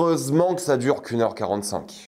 Heureusement que ça dure qu'1h45.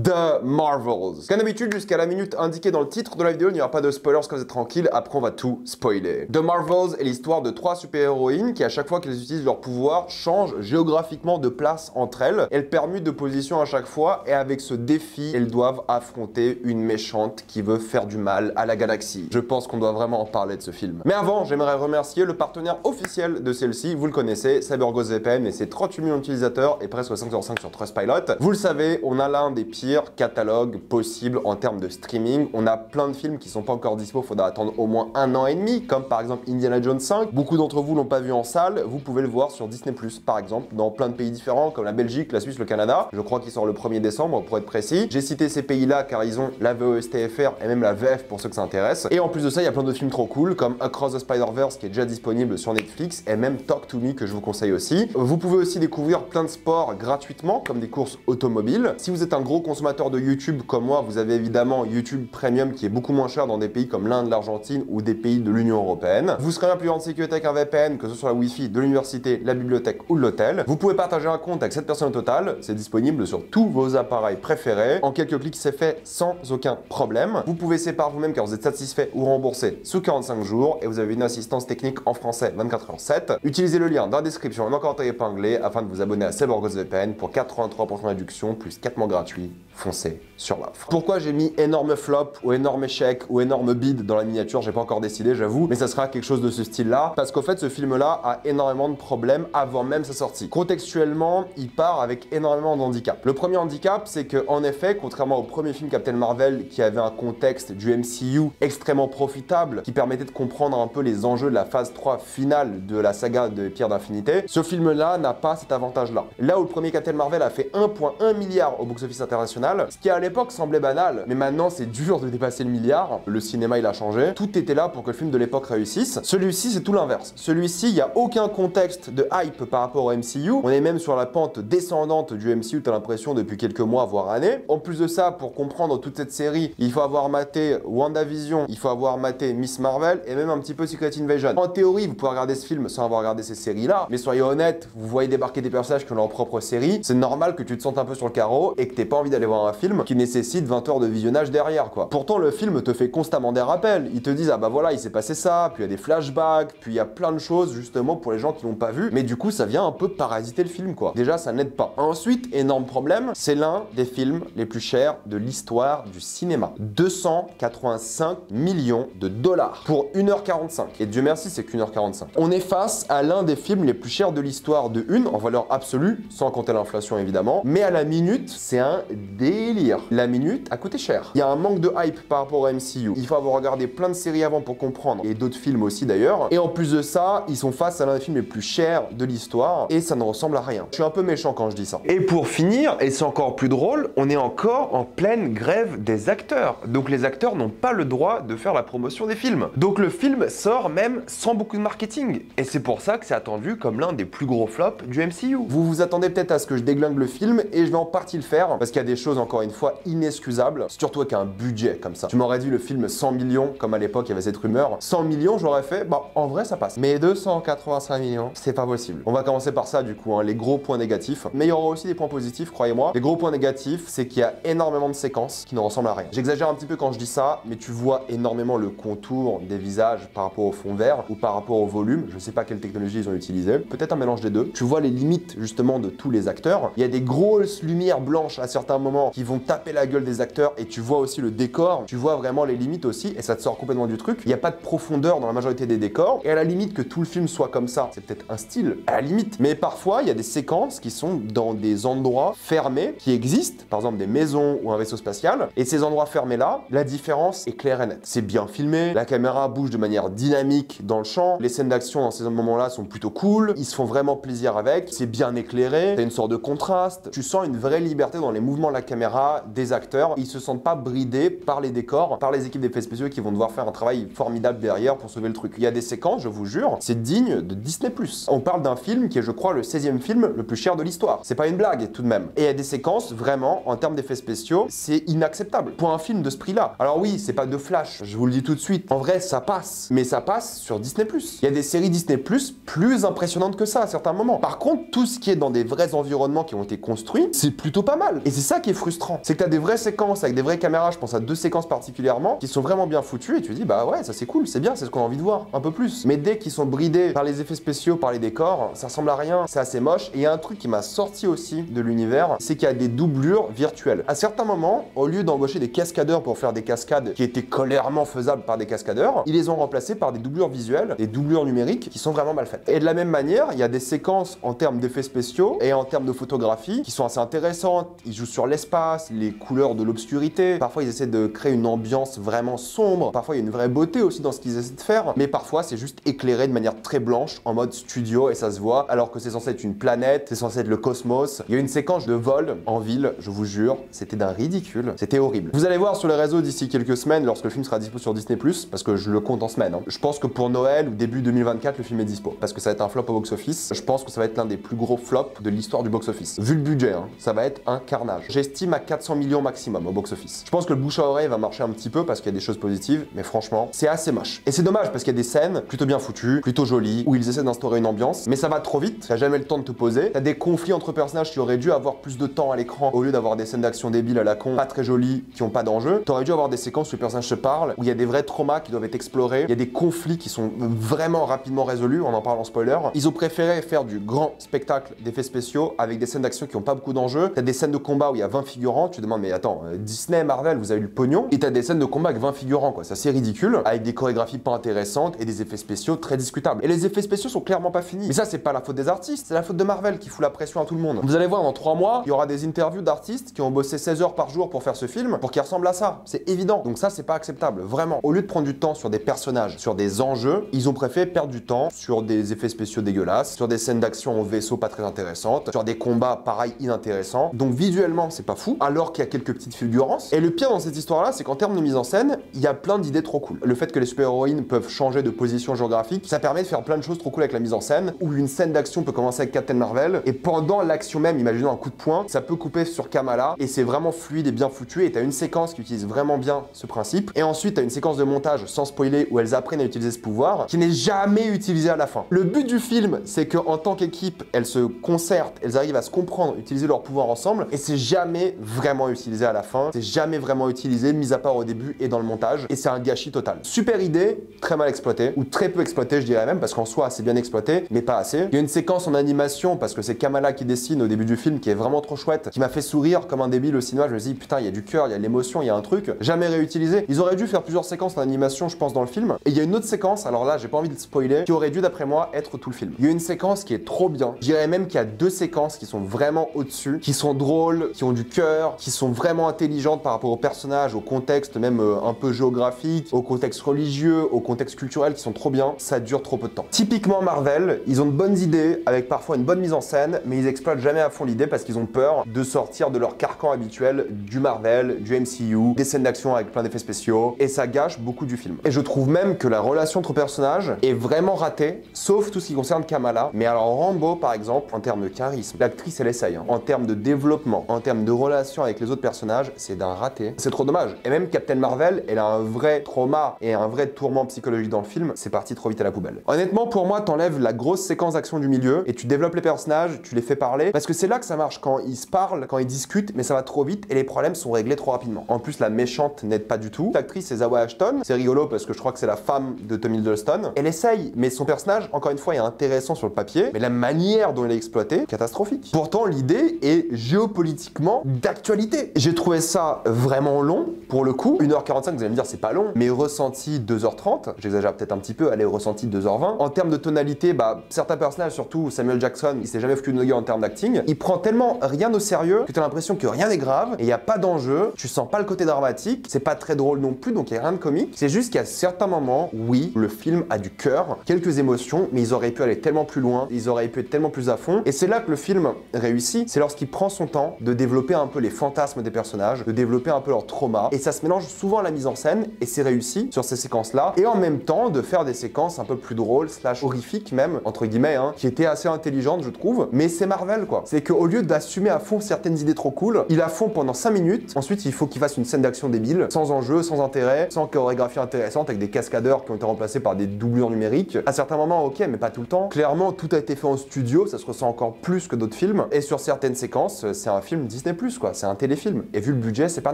The Marvels. Comme d'habitude, jusqu'à la minute indiquée dans le titre de la vidéo, il n'y aura pas de spoilers, parce que vous êtes tranquille, après on va tout spoiler. The Marvels est l'histoire de 3 super-héroïnes qui, à chaque fois qu'elles utilisent leur pouvoir, changent géographiquement de place entre elles. Elles permutent de position à chaque fois, et avec ce défi, elles doivent affronter une méchante qui veut faire du mal à la galaxie. Je pense qu'on doit vraiment en parler de ce film. Mais avant, j'aimerais remercier le partenaire officiel de celle-ci, vous le connaissez, CyberGhost VPN et ses 38 millions d'utilisateurs et presque 5,5 sur Trustpilot. Vous le savez, on a l'un des pires catalogue possible en termes de streaming. On a plein de films qui sont pas encore dispo, faudra attendre au moins 1 an et demi, comme par exemple Indiana Jones 5. Beaucoup d'entre vous l'ont pas vu en salle, vous pouvez le voir sur Disney+, par exemple, dans plein de pays différents, comme la Belgique, la Suisse, le Canada. Je crois qu'il sort le 1er décembre, pour être précis. J'ai cité ces pays-là car ils ont la VOSTFR et même la VF pour ceux que ça intéresse. Et en plus de ça, il y a plein de films trop cool, comme Across the Spider-Verse, qui est déjà disponible sur Netflix, et même Talk to Me, que je vous conseille aussi. Vous pouvez aussi découvrir plein de sports gratuitement, comme des courses automobiles. Si vous êtes un gros consommateur de YouTube comme moi, vous avez évidemment YouTube Premium qui est beaucoup moins cher dans des pays comme l'Inde, l'Argentine ou des pays de l'Union Européenne. Vous serez bien plus grande sécurité avec un VPN, que ce soit la Wi-Fi de l'université, la bibliothèque ou de l'hôtel. Vous pouvez partager un compte avec 7 personnes au total, c'est disponible sur tous vos appareils préférés. En quelques clics, c'est fait sans aucun problème. Vous pouvez séparer vous-même car vous êtes satisfait ou remboursé sous 45 jours et vous avez une assistance technique en français 24h/7. Utilisez le lien dans la description, encore épinglé, afin de vous abonner à CyberGhost VPN pour 83% de réduction plus 4 mois gratuits. Foncez sur l'offre. Pourquoi j'ai mis énorme flop ou énorme échec ou énorme bid dans la miniature, j'ai pas encore décidé, j'avoue, mais ça sera quelque chose de ce style-là, parce qu'au fait, ce film-là a énormément de problèmes avant même sa sortie. Contextuellement, il part avec énormément de handicaps. Le premier handicap, c'est que, en effet, contrairement au premier film Captain Marvel, qui avait un contexte du MCU extrêmement profitable, qui permettait de comprendre un peu les enjeux de la phase 3 finale de la saga de Pierre d'Infinité, ce film-là n'a pas cet avantage-là. Là où le premier Captain Marvel a fait 1,1 milliard au box-office international, ce qui à l'époque semblait banal, mais maintenant c'est dur de dépasser le milliard. Le cinéma il a changé, tout était là pour que le film de l'époque réussisse. Celui-ci c'est tout l'inverse. Celui-ci, il n'y a aucun contexte de hype par rapport au MCU. On est même sur la pente descendante du MCU, t'as l'impression, depuis quelques mois voire années. En plus de ça, pour comprendre toute cette série, il faut avoir maté WandaVision, il faut avoir maté Miss Marvel et même un petit peu Secret Invasion. En théorie, vous pouvez regarder ce film sans avoir regardé ces séries-là, mais soyez honnêtes, vous voyez débarquer des personnages qui ont leur propre série, c'est normal que tu te sentes un peu sur le carreau et que t'aies pas envie d'aller voir un film qui nécessite 20 heures de visionnage derrière, quoi. Pourtant, le film te fait constamment des rappels. Ils te disent, ah bah voilà, il s'est passé ça, puis il y a des flashbacks, puis il y a plein de choses, justement, pour les gens qui l'ont pas vu. Mais du coup, ça vient un peu parasiter le film, quoi. Déjà, ça n'aide pas. Ensuite, énorme problème, c'est l'un des films les plus chers de l'histoire du cinéma. 285 millions de dollars pour 1h45. Et Dieu merci, c'est qu'1h45. On est face à l'un des films les plus chers de l'histoire de une, en valeur absolue, sans compter l'inflation évidemment, mais à la minute, c'est un délire. La minute a coûté cher. Il y a un manque de hype par rapport au MCU. Il faut avoir regardé plein de séries avant pour comprendre, et d'autres films aussi d'ailleurs. Et en plus de ça, ils sont face à l'un des films les plus chers de l'histoire, et ça ne ressemble à rien. Je suis un peu méchant quand je dis ça. Et pour finir, et c'est encore plus drôle, on est encore en pleine grève des acteurs. Donc les acteurs n'ont pas le droit de faire la promotion des films. Donc le film sort même sans beaucoup de marketing. Et c'est pour ça que c'est attendu comme l'un des plus gros flops du MCU. Vous vous attendez peut-être à ce que je déglingue le film, et je vais en partie le faire, parce qu'il y a des choses encore une fois inexcusables, surtout avec un budget comme ça. Tu m'aurais dit le film 100 millions, comme à l'époque il y avait cette rumeur. 100 millions, j'aurais fait, bah en vrai ça passe. Mais 285 millions, c'est pas possible. On va commencer par ça du coup, hein, les gros points négatifs. Mais il y aura aussi des points positifs, croyez-moi. Les gros points négatifs, c'est qu'il y a énormément de séquences qui ne ressemblent à rien. J'exagère un petit peu quand je dis ça, mais tu vois énormément le contour des visages par rapport au fond vert ou par rapport au volume. Je sais pas quelle technologie ils ont utilisé. Peut-être un mélange des deux. Tu vois les limites justement de tous les acteurs. Il y a des grosses lumières blanches à certains moments qui vont taper la gueule des acteurs, et tu vois aussi le décor. Tu vois vraiment les limites aussi, et ça te sort complètement du truc. Il n'y a pas de profondeur dans la majorité des décors, et à la limite que tout le film soit comme ça, c'est peut-être un style, à la limite. Mais parfois, il y a des séquences qui sont dans des endroits fermés qui existent, par exemple des maisons ou un vaisseau spatial, et ces endroits fermés-là, la différence est claire et nette. C'est bien filmé, la caméra bouge de manière dynamique dans le champ, les scènes d'action dans ces moments-là sont plutôt cool, ils se font vraiment plaisir avec, c'est bien éclairé, t'as une sorte de contraste, tu sens une vraie liberté dans les mouvements de la caméra caméra, des acteurs. Ils se sentent pas bridés par les décors, par les équipes d'effets spéciaux qui vont devoir faire un travail formidable derrière pour sauver le truc. Il y a des séquences, je vous jure, c'est digne de Disney+. On parle d'un film qui est, je crois, le 16e film le plus cher de l'histoire. C'est pas une blague, tout de même. Et il y a des séquences, vraiment, en termes d'effets spéciaux, c'est inacceptable. Pour un film de ce prix-là. Alors oui, c'est pas de Flash, je vous le dis tout de suite. En vrai, ça passe. Mais ça passe sur Disney+. Il y a des séries Disney+, plus impressionnantes que ça à certains moments. Par contre, tout ce qui est dans des vrais environnements qui ont été construits, c'est plutôt pas mal. Et c'est ça qui est frustrant. C'est que t'as des vraies séquences avec des vraies caméras, je pense à 2 séquences particulièrement, qui sont vraiment bien foutues et tu te dis, bah ouais, ça c'est cool, c'est bien, c'est ce qu'on a envie de voir, un peu plus. Mais dès qu'ils sont bridés par les effets spéciaux, par les décors, ça ressemble à rien, c'est assez moche. Et il y a un truc qui m'a sorti aussi de l'univers, c'est qu'il y a des doublures virtuelles. À certains moments, au lieu d'embaucher des cascadeurs pour faire des cascades qui étaient clairement faisables par des cascadeurs, ils les ont remplacés par des doublures visuelles, des doublures numériques qui sont vraiment mal faites. Et de la même manière, il y a des séquences en termes d'effets spéciaux et en termes de photographie qui sont assez intéressantes. Ils jouent sur l'espace, les couleurs de l'obscurité. Parfois, ils essaient de créer une ambiance vraiment sombre. Parfois, il y a une vraie beauté aussi dans ce qu'ils essaient de faire. Mais parfois, c'est juste éclairé de manière très blanche, en mode studio, et ça se voit, alors que c'est censé être une planète, c'est censé être le cosmos. Il y a une séquence de vol en ville, je vous jure, c'était d'un ridicule. C'était horrible. Vous allez voir sur les réseaux d'ici quelques semaines, lorsque le film sera dispo sur Disney+, parce que je le compte en semaine. Je pense que pour Noël ou début 2024, le film est dispo. Parce que ça va être un flop au box-office. Je pense que ça va être l'un des plus gros flops de l'histoire du box-office. Vu le budget, ça va être un carnage. J'estime à 400 millions maximum au box-office. Je pense que le bouche à oreille va marcher un petit peu parce qu'il y a des choses positives, mais franchement, c'est assez moche. Et c'est dommage parce qu'il y a des scènes plutôt bien foutues, plutôt jolies, où ils essaient d'instaurer une ambiance, mais ça va trop vite, t'as jamais le temps de te poser. T'as des conflits entre personnages qui auraient dû avoir plus de temps à l'écran au lieu d'avoir des scènes d'action débiles à la con, pas très jolies, qui ont pas d'enjeu. T'aurais dû avoir des séquences où les personnages se parlent, où il y a des vrais traumas qui doivent être explorés, il y a des conflits qui sont vraiment rapidement résolus, on en parle en spoiler. Ils ont préféré faire du grand spectacle d'effets spéciaux avec des scènes d'action qui ont pas beaucoup d'enjeux. T'as des scènes de combat où il y a 20 figurants, tu te demandes mais attends, Disney, Marvel, vous avez eu le pognon. Et t'as des scènes de combat avec 20 figurants quoi, ça c'est ridicule, avec des chorégraphies pas intéressantes et des effets spéciaux très discutables. Et les effets spéciaux sont clairement pas finis. Mais ça c'est pas la faute des artistes, c'est la faute de Marvel qui fout la pression à tout le monde. Vous allez voir dans 3 mois, il y aura des interviews d'artistes qui ont bossé 16 heures par jour pour faire ce film, pour qu'il ressemble à ça. C'est évident. Donc ça c'est pas acceptable, vraiment. Au lieu de prendre du temps sur des personnages, sur des enjeux, ils ont préféré perdre du temps sur des effets spéciaux dégueulasses, sur des scènes d'action au vaisseau pas très intéressantes, sur des combats pareil inintéressants. Donc visuellement c'est pas fou, alors qu'il y a quelques petites fulgurances. Et le pire dans cette histoire là, c'est qu'en termes de mise en scène, il y a plein d'idées trop cool. Le fait que les super-héroïnes peuvent changer de position géographique, ça permet de faire plein de choses trop cool avec la mise en scène, où une scène d'action peut commencer avec Captain Marvel, et pendant l'action même, imaginons un coup de poing, ça peut couper sur Kamala, et c'est vraiment fluide et bien foutu, et t'as une séquence qui utilise vraiment bien ce principe, et ensuite t'as une séquence de montage, sans spoiler, où elles apprennent à utiliser ce pouvoir, qui n'est jamais utilisé à la fin. Le but du film, c'est qu'en tant qu'équipe, elles se concertent, elles arrivent à se comprendre, utiliser leur pouvoir ensemble, et c'est jamais vraiment utilisé à la fin, c'est jamais vraiment utilisé, mis à part au début et dans le montage, et c'est un gâchis total. Super idée, très mal exploitée, ou très peu exploitée je dirais même, parce qu'en soi c'est bien exploité, mais pas assez. Il y a une séquence en animation, parce que c'est Kamala qui dessine au début du film, qui est vraiment trop chouette, qui m'a fait sourire comme un débile au cinéma, je me suis dit putain il y a du cœur, il y a de l'émotion, il y a un truc, jamais réutilisé. Ils auraient dû faire plusieurs séquences en animation je pense dans le film, et il y a une autre séquence, alors là j'ai pas envie de spoiler, qui aurait dû d'après moi être tout le film. Il y a une séquence qui est trop bien, je dirais même qu'il y a 2 séquences qui sont vraiment au-dessus, qui sont drôles, qui ont du cœur, qui sont vraiment intelligentes par rapport aux personnages, au contexte même un peu géographique, au contexte religieux, au contexte culturel, qui sont trop bien, ça dure trop peu de temps. Typiquement Marvel, ils ont de bonnes idées, avec parfois une bonne mise en scène, mais ils exploitent jamais à fond l'idée parce qu'ils ont peur de sortir de leur carcan habituel du Marvel, du MCU, des scènes d'action avec plein d'effets spéciaux, et ça gâche beaucoup du film. Et je trouve même que la relation entre personnages est vraiment ratée, sauf tout ce qui concerne Kamala. Mais alors Rambo par exemple, en termes de charisme, l'actrice elle essaye, en termes de développement, en termes de relation avec les autres personnages, c'est d'un raté. C'est trop dommage. Et même Captain Marvel, elle a un vrai trauma et un vrai tourment psychologique dans le film, c'est parti trop vite à la poubelle. Honnêtement, pour moi, t'enlèves la grosse séquence d'action du milieu et tu développes les personnages, tu les fais parler, parce que c'est là que ça marche, quand ils se parlent, quand ils discutent, mais ça va trop vite et les problèmes sont réglés trop rapidement. En plus, la méchante n'aide pas du tout. L'actrice, c'est Zawa Ashton. C'est rigolo parce que je crois que c'est la femme de Tom Hiddleston. Elle essaye, mais son personnage, encore une fois, est intéressant sur le papier, mais la manière dont elle est exploitée, catastrophique. Pourtant, l'idée est géopolitiquement d'actualité. J'ai trouvé ça vraiment long, pour le coup. 1h45, vous allez me dire, c'est pas long, mais ressenti 2h30. J'exagère peut-être un petit peu, allez, ressenti 2h20. En termes de tonalité, bah, certains personnages, surtout Samuel Jackson, il s'est jamais foutu de nos gueules en termes d'acting. Il prend tellement rien au sérieux que t'as l'impression que rien n'est grave et il n'y a pas d'enjeu. Tu sens pas le côté dramatique, c'est pas très drôle non plus, donc il n'y a rien de comique. C'est juste qu'à certains moments, oui, le film a du cœur, quelques émotions, mais ils auraient pu aller tellement plus loin, ils auraient pu être tellement plus à fond. Et c'est là que le film réussit, c'est lorsqu'il prend son temps de développer un peu les fantasmes des personnages, de développer un peu leur trauma, et ça se mélange souvent à la mise en scène, et c'est réussi sur ces séquences-là, et en même temps de faire des séquences un peu plus drôles, slash horrifiques même, entre guillemets, hein, qui étaient assez intelligentes, je trouve, mais c'est Marvel, quoi. C'est qu'au lieu d'assumer à fond certaines idées trop cool, il a fond pendant 5 minutes, ensuite il faut qu'il fasse une scène d'action débile, sans enjeu, sans intérêt, sans chorégraphie intéressante, avec des cascadeurs qui ont été remplacés par des doublures numériques. À certains moments, ok, mais pas tout le temps. Clairement, tout a été fait en studio, ça se ressent encore plus que d'autres films, et sur certaines séquences, c'est un film Disney+, quoi, c'est un téléfilm, et vu le budget, c'est pas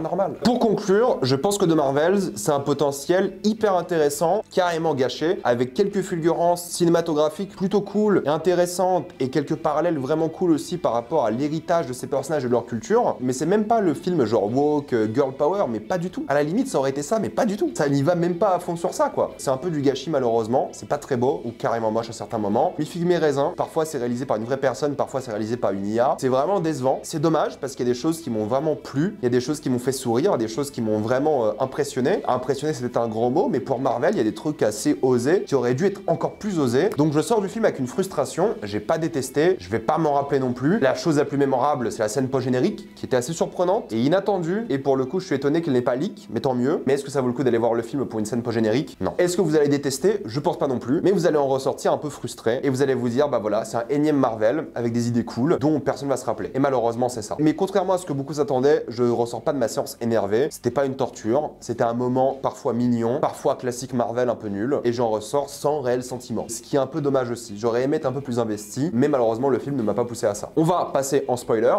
normal. Pour conclure, je pense que The Marvels, c'est un potentiel hyper intéressant, carrément gâché, avec quelques fulgurances cinématographiques plutôt cool et intéressantes, et quelques parallèles vraiment cool aussi par rapport à l'héritage de ces personnages et de leur culture, mais c'est même pas le film genre woke, girl power, mais pas du tout. À la limite, ça aurait été ça, mais pas du tout. Ça n'y va même pas à fond sur ça, quoi. C'est un peu du gâchis, malheureusement, c'est pas très beau, ou carrément moche à certains moments. Mi figue mi raisin, parfois c'est réalisé par une vraie personne, parfois c'est réalisé par une IA. C'est vraiment décevant, c'est dommage, parce qu'il y a des choses qui m'ont vraiment plu, il y a des choses qui m'ont fait sourire, des choses qui m'ont vraiment impressionné. Impressionné, c'était un grand mot, mais pour Marvel, il y a des trucs assez osés, qui auraient dû être encore plus osés. Donc je sors du film avec une frustration, j'ai pas détesté, je vais pas m'en rappeler non plus. La chose la plus mémorable, c'est la scène post-générique, qui était assez surprenante et inattendue, et pour le coup, je suis étonné qu'elle n'ait pas leak, mais tant mieux. Mais est-ce que ça vaut le coup d'aller voir le film pour une scène post-générique? Non. Est-ce que vous allez détester? Je pense pas non plus, mais vous allez en ressortir un peu frustré, et vous allez vous dire, bah voilà, c'est un énième Marvel, avec des idées cool, dont personne va se rappeler. Et malheureusement, c'est ça. Mais contrairement à ce que beaucoup s'attendaient, je ressors pas de ma séance énervé, c'était pas une torture, c'était un moment parfois mignon, parfois classique Marvel un peu nul, et j'en ressors sans réel sentiment. Ce qui est un peu dommage aussi. J'aurais aimé être un peu plus investi, mais malheureusement, le film ne m'a pas poussé à ça. On va passer en spoiler.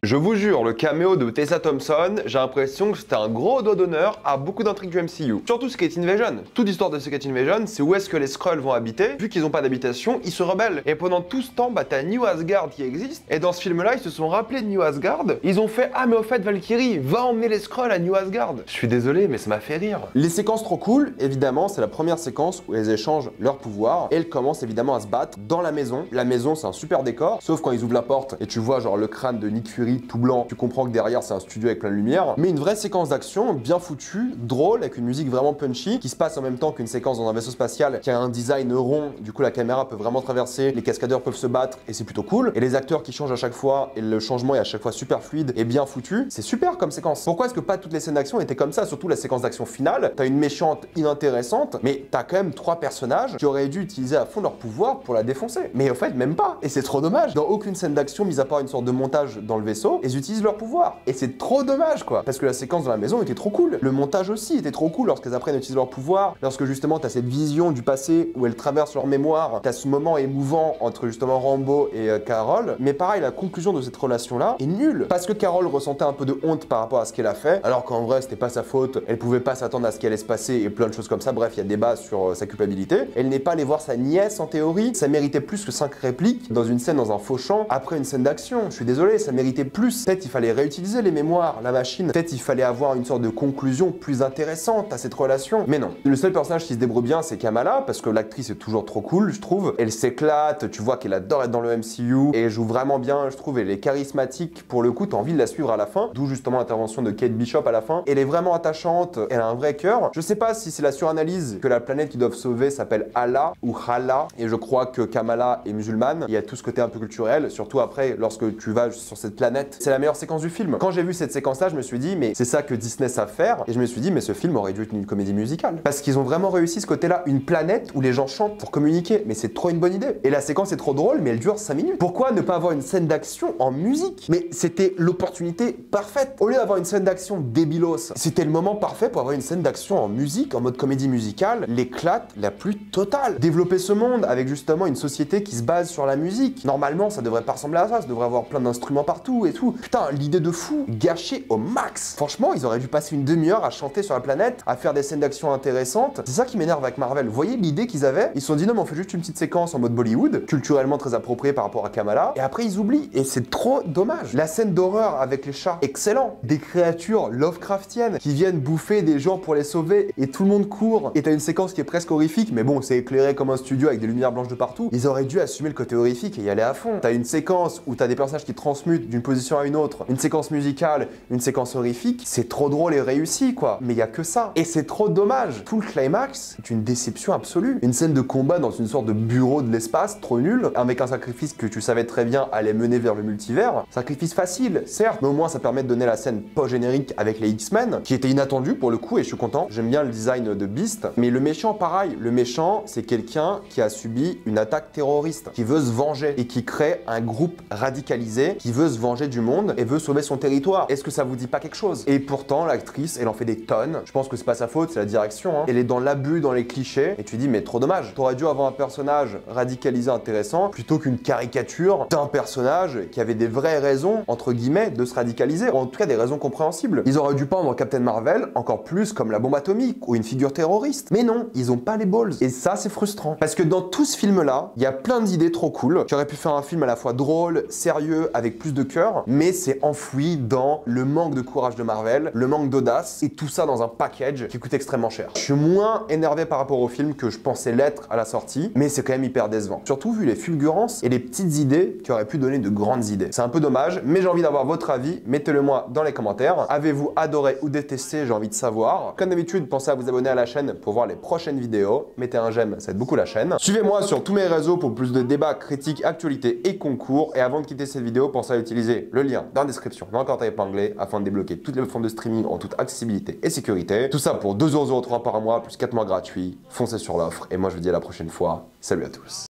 Je vous jure, le caméo de Tessa Thompson, j'ai l'impression que c'était un gros doigt d'honneur à beaucoup d'intrigues du MCU. Surtout Secret Invasion. Toute l'histoire de Secret Invasion, c'est où est-ce que les Skrulls vont habiter. Vu qu'ils n'ont pas d'habitation, ils se rebellent. Et pendant tout ce temps, bah t'as New Asgard qui existe. Et dans ce film-là, ils se sont rappelés de New Asgard. Ils ont fait, ah mais au fait Valkyrie, va emmener les Skrulls à New Asgard. Je suis désolé, mais ça m'a fait rire. Les séquences trop cool, évidemment, c'est la première séquence où elles échangent leurs pouvoirs. Et elles commencent évidemment à se battre dans la maison. La maison, c'est un super décor, sauf quand ils ouvrent la porte et tu vois genre le crâne de Nick Fury tout blanc. Tu comprends que derrière c'est un studio avec plein de lumière, mais une vraie séquence d'action bien foutue, drôle, avec une musique vraiment punchy, qui se passe en même temps qu'une séquence dans un vaisseau spatial qui a un design rond, du coup la caméra peut vraiment traverser, les cascadeurs peuvent se battre et c'est plutôt cool, et les acteurs qui changent à chaque fois, et le changement est à chaque fois super fluide et bien foutu, c'est super comme séquence. Pourquoi est-ce que pas toutes les scènes d'action étaient comme ça, surtout la séquence d'action finale? T'as une méchante inintéressante, mais t'as quand même 3 personnages qui auraient dû utiliser à fond leur pouvoir pour la défoncer. Mais au fait, même pas, et c'est trop dommage. Dans aucune scène d'action, mis à part une sorte de montage dans le vaisseau, ils utilisent leur pouvoir. Et c'est trop dommage, quoi. Parce que la séquence dans la maison était trop cool. Le montage aussi était trop cool lorsqu'elles apprennent à utiliser leur pouvoir. Lorsque justement t'as cette vision du passé où elles traversent leur mémoire. T'as ce moment émouvant entre justement Rambo et Carol. Mais pareil, la conclusion de cette relation-là est nulle. Parce que Carol ressentait un peu de honte par rapport à ce qu'elle a fait. Alors qu'en vrai, c'était pas sa faute. Elle pouvait pas s'attendre à ce qui allait se passer et plein de choses comme ça. Bref, il y a débat sur sa culpabilité. Elle n'est pas allée voir sa nièce en théorie. Ça méritait plus que 5 répliques dans une scène dans un faux champ après une scène d'action. Je suis désolé, ça méritait plus. Peut-être il fallait réutiliser les mémoires, la machine. Peut-être il fallait avoir une sorte de conclusion plus intéressante à cette relation. Mais non. Le seul personnage qui se débrouille bien, c'est Kamala, parce que l'actrice est toujours trop cool, je trouve. Elle s'éclate, tu vois qu'elle adore être dans le MCU, et elle joue vraiment bien, je trouve. Elle est charismatique. Pour le coup, t'as envie de la suivre à la fin. D'où justement l'intervention de Kate Bishop à la fin. Elle est vraiment attachante, elle a un vrai cœur. Je sais pas si c'est la suranalyse que la planète qu'ils doivent sauver s'appelle Allah ou Hala, et je crois que Kamala est musulmane. Il y a tout ce côté un peu culturel, surtout après, lorsque tu vas sur cette planète. C'est la meilleure séquence du film. Quand j'ai vu cette séquence-là, je me suis dit, mais c'est ça que Disney savent faire. Et je me suis dit, mais ce film aurait dû être une comédie musicale. Parce qu'ils ont vraiment réussi ce côté-là, une planète où les gens chantent pour communiquer. Mais c'est trop une bonne idée. Et la séquence est trop drôle, mais elle dure 5 minutes. Pourquoi ne pas avoir une scène d'action en musique? Mais c'était l'opportunité parfaite. Au lieu d'avoir une scène d'action débilos, c'était le moment parfait pour avoir une scène d'action en musique, en mode comédie musicale, l'éclate la plus totale. Développer ce monde avec justement une société qui se base sur la musique. Normalement, ça devrait pas ressembler à ça devrait avoir plein d'instruments partout et tout. Putain, l'idée de fou, gâchée au max. Franchement, ils auraient dû passer une demi-heure à chanter sur la planète, à faire des scènes d'action intéressantes. C'est ça qui m'énerve avec Marvel. Vous voyez l'idée qu'ils avaient? Ils se sont dit non, mais on fait juste une petite séquence en mode Bollywood, culturellement très appropriée par rapport à Kamala, et après ils oublient. Et c'est trop dommage. La scène d'horreur avec les chats, excellent. Des créatures Lovecraftiennes qui viennent bouffer des gens pour les sauver, et tout le monde court. Et t'as une séquence qui est presque horrifique, mais bon, c'est éclairé comme un studio avec des lumières blanches de partout. Ils auraient dû assumer le côté horrifique et y aller à fond. T'as une séquence où t'as des personnages qui transmutent d'une position transition à une autre, une séquence musicale, une séquence horrifique, c'est trop drôle et réussi quoi. Mais il y a que ça. Et c'est trop dommage. Tout le climax est une déception absolue. Une scène de combat dans une sorte de bureau de l'espace, trop nul, avec un sacrifice que tu savais très bien allait mener vers le multivers. Sacrifice facile, certes, mais au moins ça permet de donner la scène post-générique avec les X-Men, qui était inattendue pour le coup et je suis content. J'aime bien le design de Beast. Mais le méchant, pareil. Le méchant, c'est quelqu'un qui a subi une attaque terroriste, qui veut se venger et qui crée un groupe radicalisé, qui veut se venger du monde et veut sauver son territoire. Est-ce que ça vous dit pas quelque chose? Et pourtant, l'actrice, elle en fait des tonnes. Je pense que c'est pas sa faute, c'est la direction. Hein. Elle est dans l'abus, dans les clichés. Et tu dis, mais trop dommage. T'aurais dû avoir un personnage radicalisé intéressant plutôt qu'une caricature d'un personnage qui avait des vraies raisons, entre guillemets, de se radicaliser. Ou en tout cas, des raisons compréhensibles. Ils auraient dû peindre Captain Marvel encore plus comme la bombe atomique ou une figure terroriste. Mais non, ils ont pas les balls. Et ça, c'est frustrant. Parce que dans tout ce film-là, il y a plein d'idées trop cool qui auraient pu faire un film à la fois drôle, sérieux, avec plus de cœur, mais c'est enfoui dans le manque de courage de Marvel, le manque d'audace, et tout ça dans un package qui coûte extrêmement cher. Je suis moins énervé par rapport au film que je pensais l'être à la sortie, mais c'est quand même hyper décevant. Surtout vu les fulgurances et les petites idées qui auraient pu donner de grandes idées. C'est un peu dommage, mais j'ai envie d'avoir votre avis. Mettez-le moi dans les commentaires. Avez-vous adoré ou détesté? J'ai envie de savoir. Comme d'habitude, pensez à vous abonner à la chaîne pour voir les prochaines vidéos. Mettez un j'aime, ça aide beaucoup la chaîne. Suivez-moi sur tous mes réseaux pour plus de débats, critiques, actualités et concours. Et avant de quitter cette vidéo, pensez à utiliser le lien dans la description, dans le commentaire épinglé, afin de débloquer toutes les formes de streaming en toute accessibilité et sécurité. Tout ça pour 2,03€ par mois, plus 4 mois gratuits. Foncez sur l'offre. Et moi, je vous dis à la prochaine fois. Salut à tous.